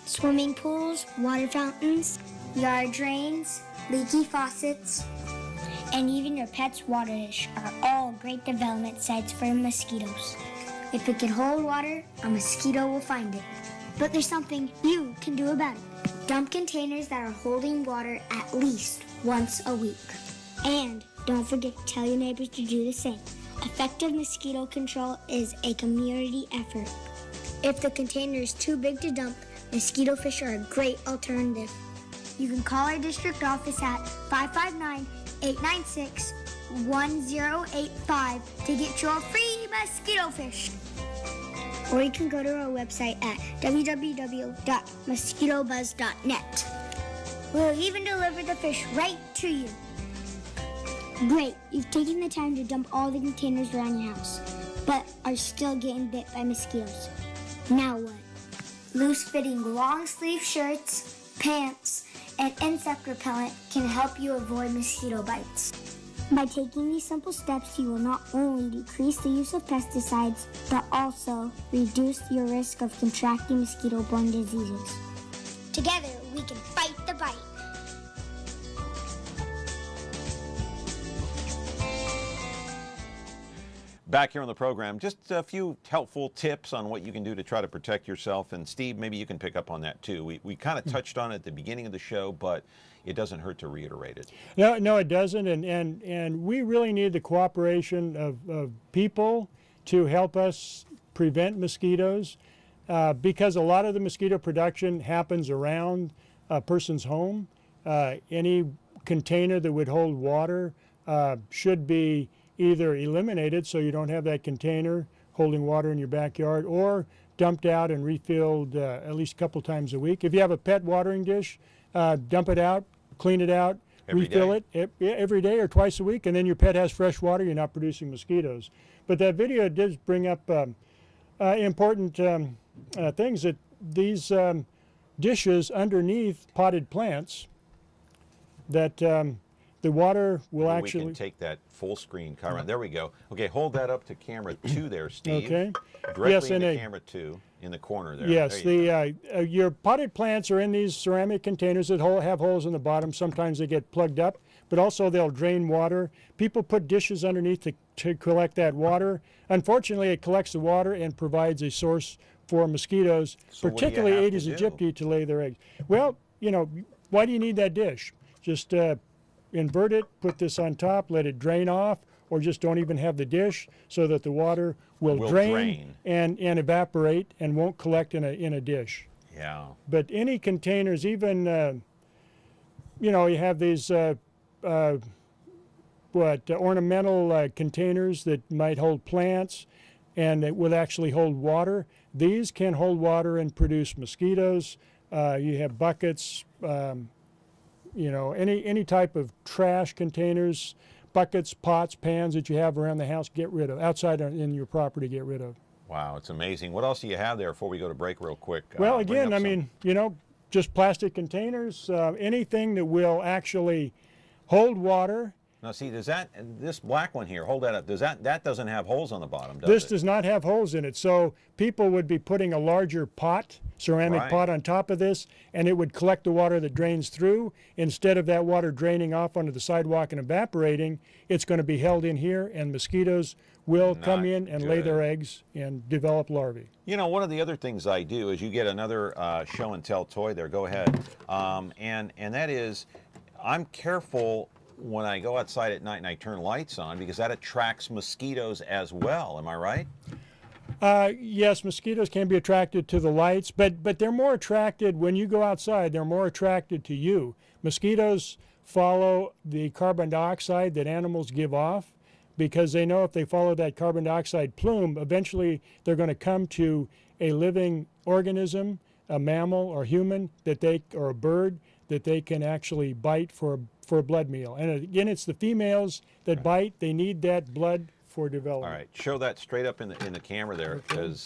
Swimming pools, water fountains, yard drains, leaky faucets, and even your pet's water dish are all great development sites for mosquitoes. If it can hold water, a mosquito will find it. But there's something you can do about it. Dump containers that are holding water at least once a week. And don't forget to tell your neighbors to do the same. Effective mosquito control is a community effort. If the container is too big to dump, mosquito fish are a great alternative. You can call our district office at 559-896-1085 to get your free mosquito fish. Or you can go to our website at www.mosquitobuzz.net. We'll even deliver the fish right to you. Great, you've taken the time to dump all the containers around your house, but are still getting bit by mosquitoes. Now what? Loose-fitting long-sleeve shirts, pants, and insect repellent can help you avoid mosquito bites. By taking these simple steps, you will not only decrease the use of pesticides, but also reduce your risk of contracting mosquito-borne diseases. Together, we can fight the bite. Back here on the program, just a few helpful tips on what you can do to try to protect yourself. And Steve, maybe you can pick up on that too. We kind of touched on it at the beginning of the show, but it doesn't hurt to reiterate it. No, it doesn't. And we really need the cooperation of people to help us prevent mosquitoes because a lot of the mosquito production happens around a person's home. Any container that would hold water should be either eliminated so you don't have that container holding water in your backyard, or dumped out and refilled at least a couple times a week. If you have a pet watering dish, dump it out, clean it out, refill it every day or twice a week, and then your pet has fresh water, you're not producing mosquitoes. But that video did bring up important things, that these dishes underneath potted plants, that the water will actually... We can take that full screen camera. There we go. Okay, hold that up to camera 2 there, Steve. Okay. Directly yes, into camera 2 in the corner there. Yes, there your potted plants are in these ceramic containers that have holes in the bottom. Sometimes they get plugged up, but also they'll drain water. People put dishes underneath to collect that water. Unfortunately, it collects the water and provides a source for mosquitoes, so particularly Aedes aegypti, to lay their eggs. Well, you know, why do you need that dish? Just invert it, put this on top, let it drain off, or just don't even have the dish so that the water will drain. And evaporate and won't collect in a dish. Yeah. But any containers, even, you know, you have these ornamental containers that might hold plants and it will actually hold water. These can hold water and produce mosquitoes. You have buckets, you know, any type of trash containers, buckets, pots, pans that you have around the house, get rid of. Outside in your property, get rid of. Wow, it's amazing. What else do you have there before we go to break real quick? Well, again, I mean, you know, just plastic containers, anything that will actually hold water. Now, see, does this black one here, hold that up, that doesn't have holes on the bottom, does This it? does not have holes in it, so people would be putting a larger pot, ceramic pot on top of this, and it would collect the water that drains through. Instead of that water draining off onto the sidewalk and evaporating, it's going to be held in here, and mosquitoes will come in and lay their eggs and develop larvae. You know, one of the other things I do is you get another show and tell toy there, go ahead, and that is, I'm careful when I go outside at night and I turn lights on, because that attracts mosquitoes as well. Am I right? Yes, mosquitoes can be attracted to the lights, but they're more attracted when you go outside. They're more attracted to you. Mosquitoes follow the carbon dioxide that animals give off, because they know if they follow that carbon dioxide plume, eventually they're going to come to a living organism, a mammal or human, or a bird, that they can actually bite for a blood meal. And again, it's the females that bite. They need that blood for development. All right, show that straight up in the camera there, because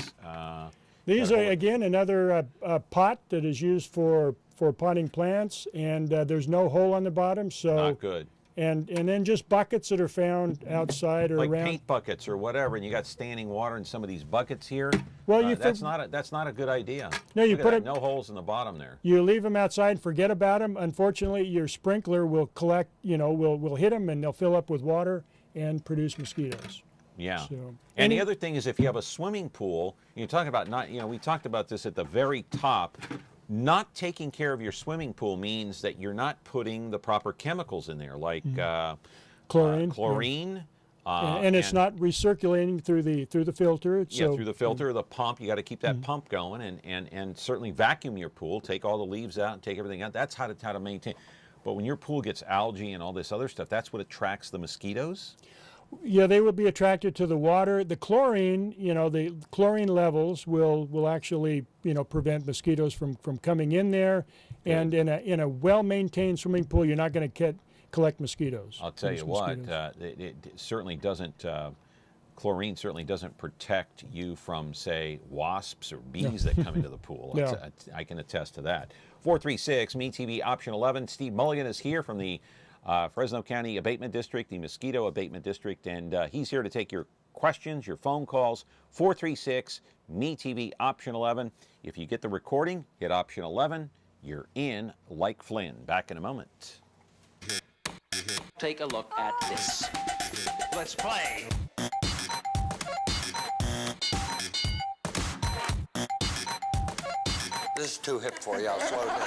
these are, again, another pot that is used for potting plants, and there's no hole on the bottom, so not good. And then just buckets that are found outside or like around. Paint buckets or whatever, and you got standing water in some of these buckets here. Well, that's not a good idea. No, you Look put at that, no holes in the bottom there. You leave them outside, forget about them. Unfortunately, your sprinkler will collect, you know, will hit them, and they'll fill up with water and produce mosquitoes. Yeah. So, and the other thing is, if you have a swimming pool, you're talking about we talked about this at the very top. Not taking care of your swimming pool means that you're not putting the proper chemicals in there, like chlorine. And it's not recirculating through the filter. Through the filter, the pump. You got to keep that pump going, and certainly vacuum your pool. Take all the leaves out and take everything out. That's how to maintain. But when your pool gets algae and all this other stuff, that's what attracts the mosquitoes. Yeah, they will be attracted to the water. The chlorine, you know, the chlorine levels will actually, you know, prevent mosquitoes from coming in there. And in a well-maintained swimming pool, you're not going to collect mosquitoes. I'll tell you what, it certainly doesn't. Chlorine certainly doesn't protect you from, say, wasps or bees that come into the pool. No. I can attest to that. 436 MeTV option 11. Steve Mulligan is here from the Fresno County Abatement District, the Mosquito Abatement District, and he's here to take your questions, your phone calls. 436 MeTV option 11. If you get the recording, hit option 11. You're in like Flynn. Back in a moment. Take a look at this. Let's play. This is too hip for you. I'll slow it down.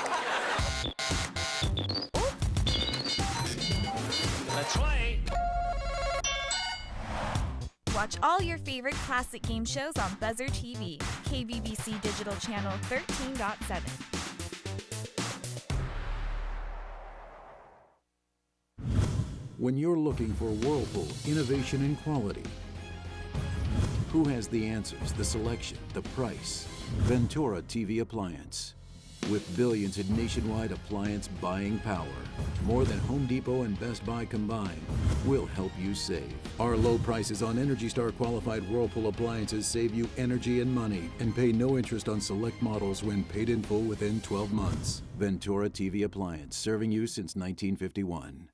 Let's play. Watch all your favorite classic game shows on Buzzer TV, KBBC Digital Channel 13.7. When you're looking for Whirlpool innovation and quality, who has the answers, the selection, the price? Ventura TV Appliance. With billions in nationwide appliance buying power, more than Home Depot and Best Buy combined, we'll help you save. Our low prices on Energy Star qualified Whirlpool appliances save you energy and money and pay no interest on select models when paid in full within 12 months. Ventura TV Appliance, serving you since 1951.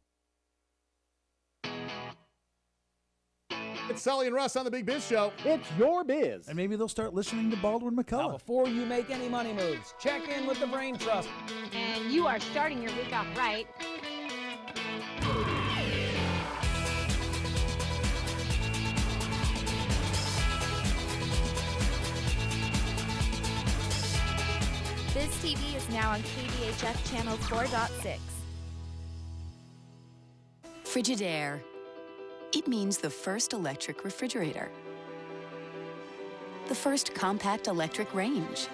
It's Sully and Russ on the Big Biz Show. It's your biz. And maybe they'll start listening to Baldwin McCullough. Now, before you make any money moves, check in with the Brain Trust. And you are starting your week off right. Biz TV is now on KBHF Channel 4.6. Frigidaire. It means the first electric refrigerator. The first compact electric range.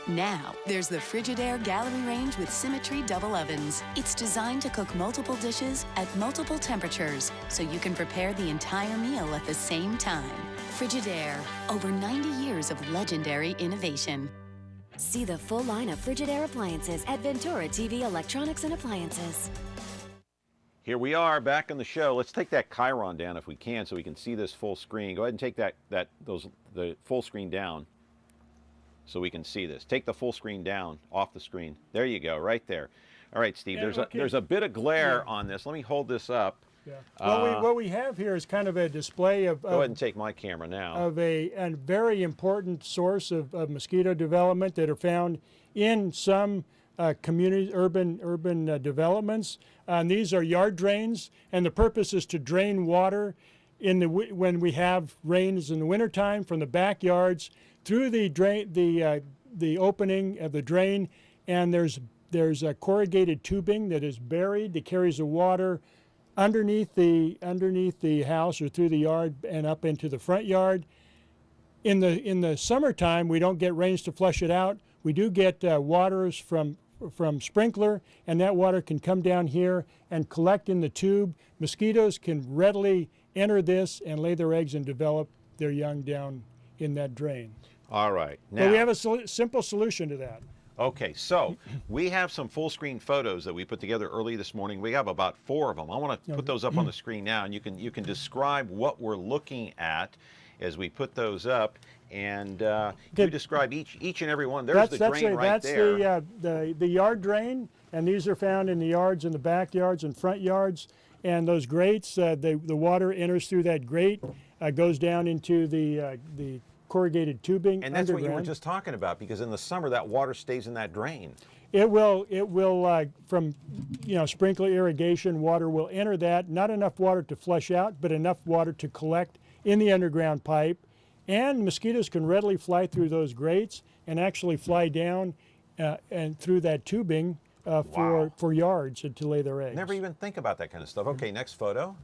Now, there's the Frigidaire Gallery Range with Symmetry double ovens. It's designed to cook multiple dishes at multiple temperatures, so you can prepare the entire meal at the same time. Frigidaire, over 90 years of legendary innovation. See the full line of Frigidaire appliances at Ventura TV Electronics and Appliances. Here we are back on the show. Let's take that Chiron down if we can so we can see this full screen. Go ahead and take the full screen down so we can see this. Take the full screen down off the screen. There you go, right there. All right, Steve, there's a bit of glare on this. Let me hold this up. Yeah. Well, what we have here is kind of a display of... Go ahead and take my camera now. Of a very important source of mosquito development that are found in some community, urban developments. These are yard drains, and the purpose is to drain water when we have rains in the wintertime from the backyards through the opening of the drain, and there's a corrugated tubing that is buried that carries the water underneath the house or through the yard and up into the front yard. In the summertime, we don't get rains to flush it out. We do get waters from sprinkler, and that water can come down here and collect in the tube. Mosquitoes can readily enter this and lay their eggs and develop their young down in that drain. All right. Now, but we have a simple solution to that. Okay, so we have some full screen photos that we put together early this morning. We have about 4 of them. I want to put those up on the screen now, and you can describe what we're looking at as we put those up. And you describe each and every one. There's the drain right there. That's the yard drain, and these are found in the yards, in the backyards and front yards. And those grates, the water enters through that grate, goes down into the corrugated tubing. And that's underground. what you were just talking about, because in the summer that water stays in that drain. It will from sprinkler irrigation, water will enter that. Not enough water to flush out, but enough water to collect in the underground pipe. And mosquitoes can readily fly through those grates and actually fly down and through that tubing for yards to lay their eggs. Never even think about that kind of stuff. Okay, next photo.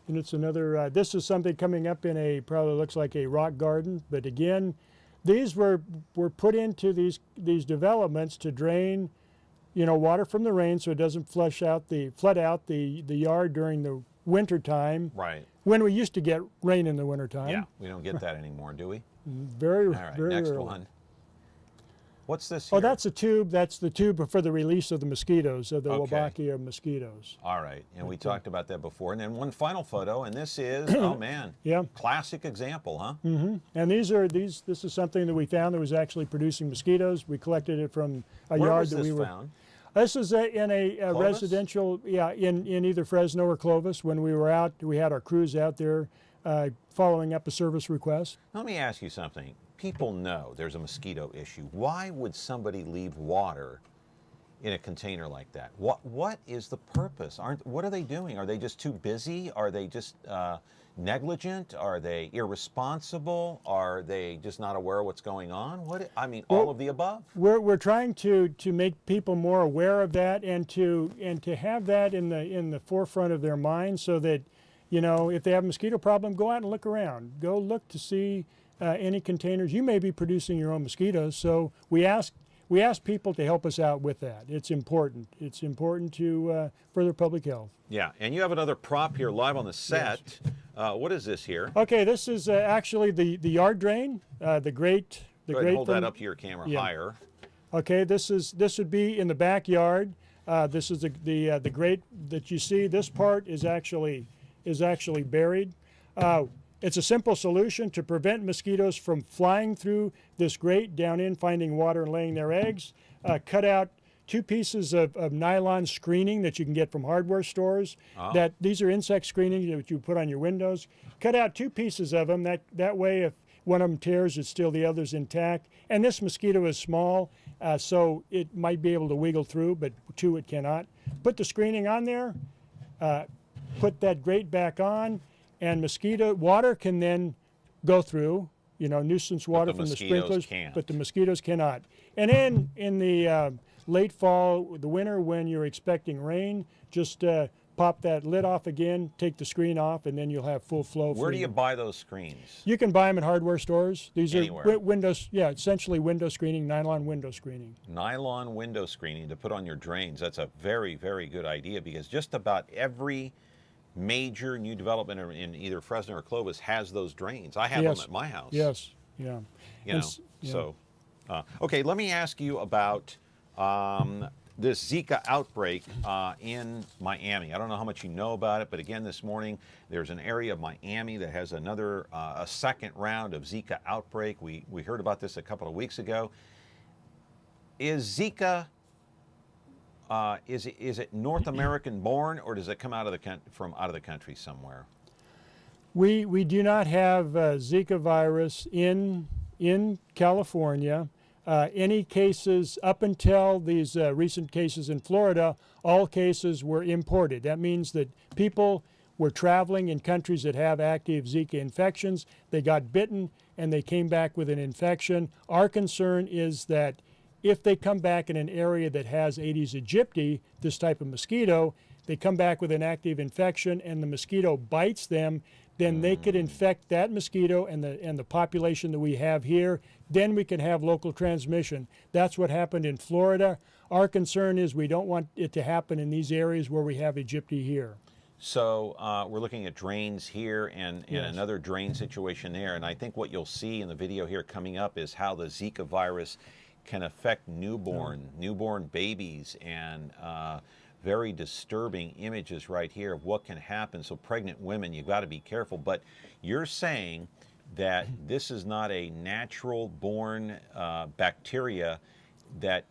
And it's another, this is something coming up in probably looks like a rock garden, but again, these were put into these developments to drain, water from the rain so it doesn't flood out the yard during the winter time. Right. When we used to get rain in the wintertime. Yeah, we don't get that anymore, do we? Very, all right, very next early. one. What's this here? Oh, that's a tube. That's the tube for the release of the mosquitoes, of the Okay. Wolbachia mosquitoes. All right, and we talked about that before. And then one final photo, and this is, oh man, yeah, classic example, huh? Mm-hmm. And this is something that we found that was actually producing mosquitoes. We collected it from a Where yard was that this we were. found? This is in a residential, in either Fresno or Clovis. When we were out, we had our crews out there following up a service request. Let me ask you something. People know there's a mosquito issue. Why would somebody leave water in a container like that? What is the purpose? What are they doing? Are they just too busy? Are they just negligent? Are they irresponsible? Are they just not aware of what's going on? I mean, Well, all of the above? We're trying to make people more aware of that, and to have that in the forefront of their minds, so that, you know, if they have a mosquito problem, go out and look around. Go look to see any containers. You may be producing your own mosquitoes, so we ask people to help us out with that. It's important. It's important to further public health. Yeah, and you have another prop here live on the set. Yes. What is this here? Okay, this is actually the yard drain, the grate. Go ahead and hold that up to your camera higher. Okay, this would be in the backyard. This is the grate that you see. This part is actually buried. It's a simple solution to prevent mosquitoes from flying through this grate down in, finding water and laying their eggs. Cut out 2 pieces of nylon screening that you can get from hardware stores. Oh. These are insect screening that you put on your windows. Cut out 2 pieces of them. That way, if one of them tears, it's still the other's intact. And this mosquito is small, so it might be able to wiggle through, but 2 it cannot. Put the screening on there. Put that grate back on. And mosquito water can then go through, you know, nuisance water from the sprinklers, but the mosquitoes cannot. And then in the late fall, the winter, when you're expecting rain, just pop that lid off again, take the screen off, and then you'll have full flow. Where do you buy those screens? You can buy them at hardware stores. These Anywhere. are windows, yeah, essentially window screening, nylon window screening. Nylon window screening to put on your drains. That's a very, very good idea, because just about every major new development in either Fresno or Clovis has those drains. I have them at my house. Yes, yeah. You know, so, okay, let me ask you about this Zika outbreak in Miami. I don't know how much you know about it, but again, this morning, there's an area of Miami that has another, a second round of Zika outbreak. We heard about this a couple of weeks ago. Is Zika is it North American born, or does it come out of the country somewhere? We do not have Zika virus in California. Any cases up until these recent cases in Florida, all cases were imported. That means that people were traveling in countries that have active Zika infections. They got bitten and they came back with an infection. Our concern is that if they come back in an area that has Aedes aegypti, this type of mosquito, they come back with an active infection and the mosquito bites them, then they could infect that mosquito and the population that we have here. Then we can have local transmission. That's what happened in Florida. Our concern is we don't want it to happen in these areas where we have aegypti here. So we're looking at drains here and another drain situation there. And I think what you'll see in the video here coming up is how the Zika virus can affect newborn babies, and very disturbing images right here of what can happen. So pregnant women, you've got to be careful. But you're saying that this is not a natural born bacteria that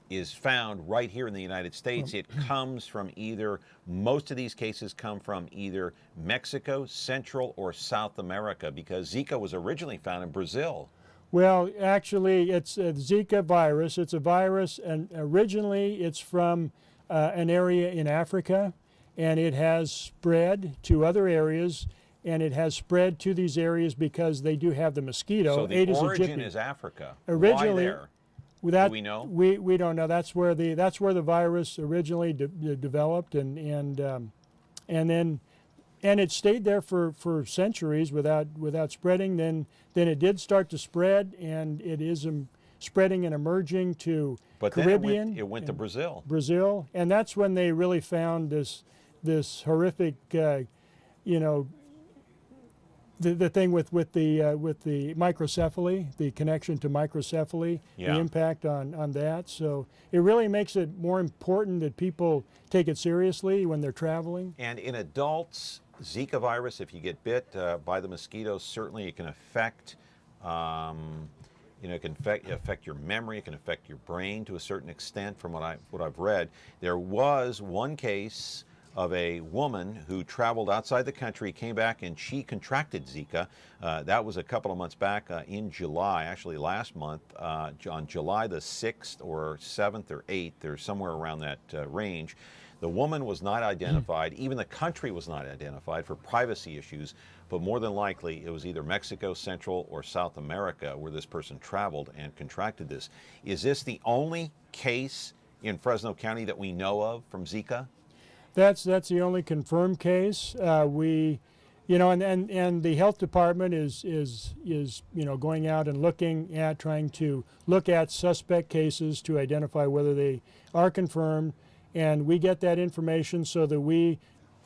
is found right here in the United States. It comes from most of these cases come from either Mexico, Central, or South America, because Zika was originally found in Brazil. Well, actually, it's a Zika virus. It's a virus, and originally it's from an area in Africa, and it has spread to other areas, and it has spread to these areas because they do have the mosquito. So the Aedes origin aegypti. is Africa. Originally, why there? Do we know? We don't know. That's where the virus originally developed, and it stayed there for centuries without spreading. Then it did start to spread, and it is spreading and emerging to Caribbean. Then it went to Brazil. Brazil, and that's when they really found this horrific, the thing with the microcephaly, the connection to microcephaly, the impact on that. So it really makes it more important that people take it seriously when they're traveling. And in adults, Zika virus, if you get bit by the mosquitoes, certainly it can affect, it can affect your memory, it can affect your brain to a certain extent from what I've read. There was one case of a woman who traveled outside the country, came back, and she contracted Zika. That was a couple of months back in July, actually last month, on July the 6th or 7th or 8th, or somewhere around that range. The woman was not identified. Even the country was not identified for privacy issues, but more than likely it was either Mexico, Central, or South America where this person traveled and contracted this. Is this the only case in Fresno County that we know of from Zika? That's the only confirmed case. You know, and the health department is you know, going out and looking at, trying to look at suspect cases to identify whether they are confirmed, and we get that information so that we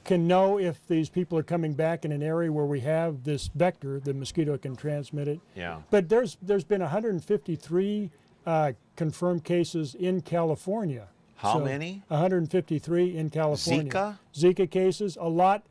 can know if these people are coming back in an area where we have this vector, the mosquito can transmit it. Yeah. But there's been 153 confirmed cases in California. How many? 153 in California. Zika? Zika cases, a lot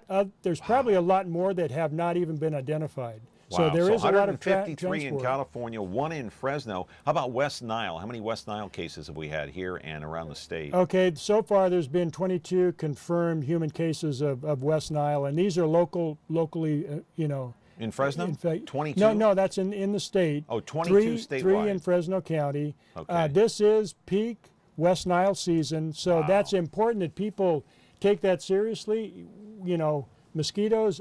of, there's probably a lot more that have not even been identified. Wow. So there is a lot of 153 in transport. California, 1 in Fresno. How about West Nile? How many West Nile cases have we had here and around the state? Okay, so far there's been 22 confirmed human cases of West Nile, and these are locally, you know. In Fresno? 22? No, that's in the state. Oh, 22 statewide. 3 in Fresno County. Okay. This is peak West Nile season, so that's important that people take that seriously. You know, mosquitoes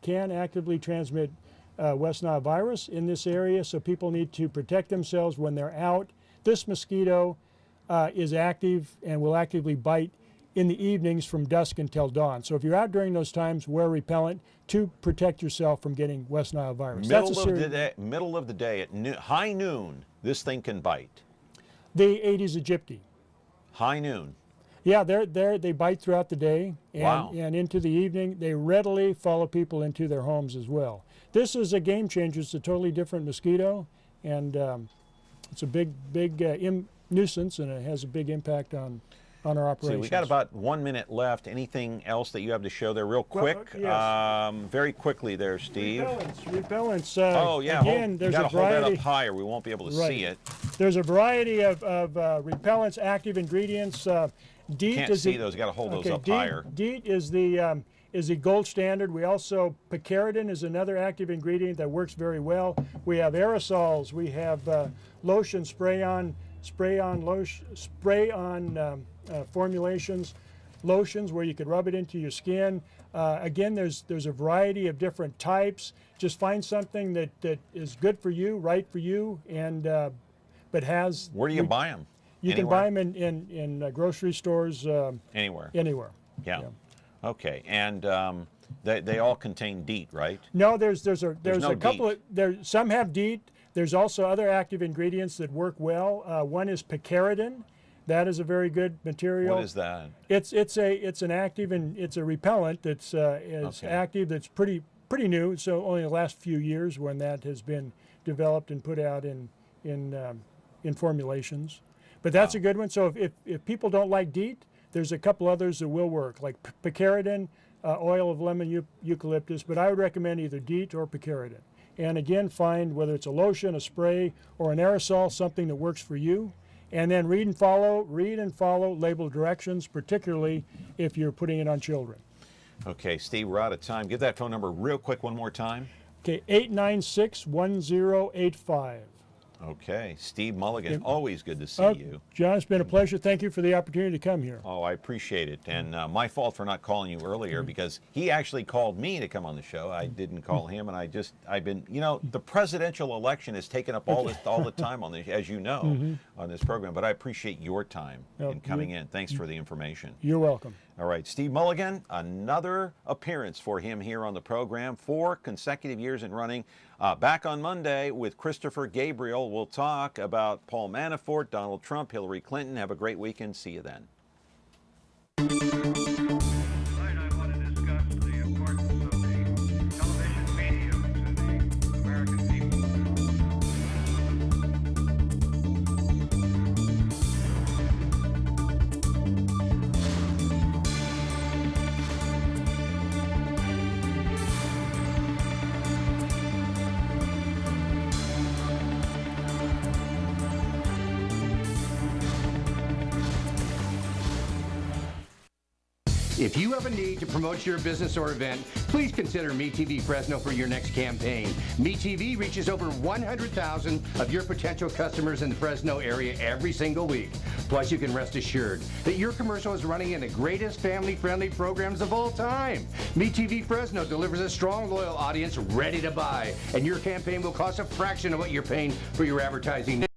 can actively transmit West Nile virus in this area, so people need to protect themselves when they're out. This mosquito is active and will actively bite in the evenings from dusk until dawn. So if you're out during those times, wear repellent to protect yourself from getting West Nile virus. Middle of the day at high noon, this thing can bite. The Aedes aegypti. High noon. Yeah, they bite throughout the day, and, and into the evening. They readily follow people into their homes as well. This is a game changer. It's a totally different mosquito, and it's a big nuisance, and it has a big impact on our operations. So we got about 1 minute left. Anything else that you have to show there real quick? Well, yes. Very quickly there, Steve. Repellents. Oh, yeah. Again, there's you a got to hold variety. that up higher. We won't be able to see it. There's a variety of repellents, active ingredients. DEET Can't is see those. You got to hold those up higher. DEET is the gold standard. We also, picaridin is another active ingredient that works very well. We have aerosols. We have lotion, spray-on formulations, lotions where you could rub it into your skin. Again, there's a variety of different types. Just find something that is good for you, right for you, and but has. Where do you buy them? You Anywhere? can buy them in grocery stores. Anywhere. Anywhere. Yeah. Okay, and they all contain DEET, right? No, there's no a couple DEET. some have DEET. There's also other active ingredients that work well. One is picaridin. That is a very good material. What is that? It's an active, and it's a repellent that's active. That's pretty new. So only the last few years when that has been developed and put out in formulations. But that's a good one. So if people don't like DEET, there's a couple others that will work, like picaridin, oil of lemon eucalyptus. But I would recommend either DEET or picaridin. And again, find whether it's a lotion, a spray, or an aerosol, something that works for you. And then read and follow label directions, particularly if you're putting it on children. Okay, Steve, we're out of time. Give that phone number real quick one more time. Okay, 896-1085. Okay, Steve Mulligan, always good to see you. John, it's been a pleasure. Thank you for the opportunity to come here. Oh, I appreciate it. And my fault for not calling you earlier, because he actually called me to come on the show. I didn't call him, and I've been, you know, the presidential election has taken up all the time on this, as you know, on this program. But I appreciate your time in coming in. Thanks for the information. You're welcome. All right, Steve Mulligan, another appearance for him here on the program, 4 consecutive years in running. Back on Monday with Christopher Gabriel. We'll talk about Paul Manafort, Donald Trump, Hillary Clinton. Have a great weekend. See you then. If you have a need to promote your business or event, please consider MeTV Fresno for your next campaign. MeTV reaches over 100,000 of your potential customers in the Fresno area every single week. Plus, you can rest assured that your commercial is running in the greatest family-friendly programs of all time. MeTV Fresno delivers a strong, loyal audience ready to buy, and your campaign will cost a fraction of what you're paying for your advertising.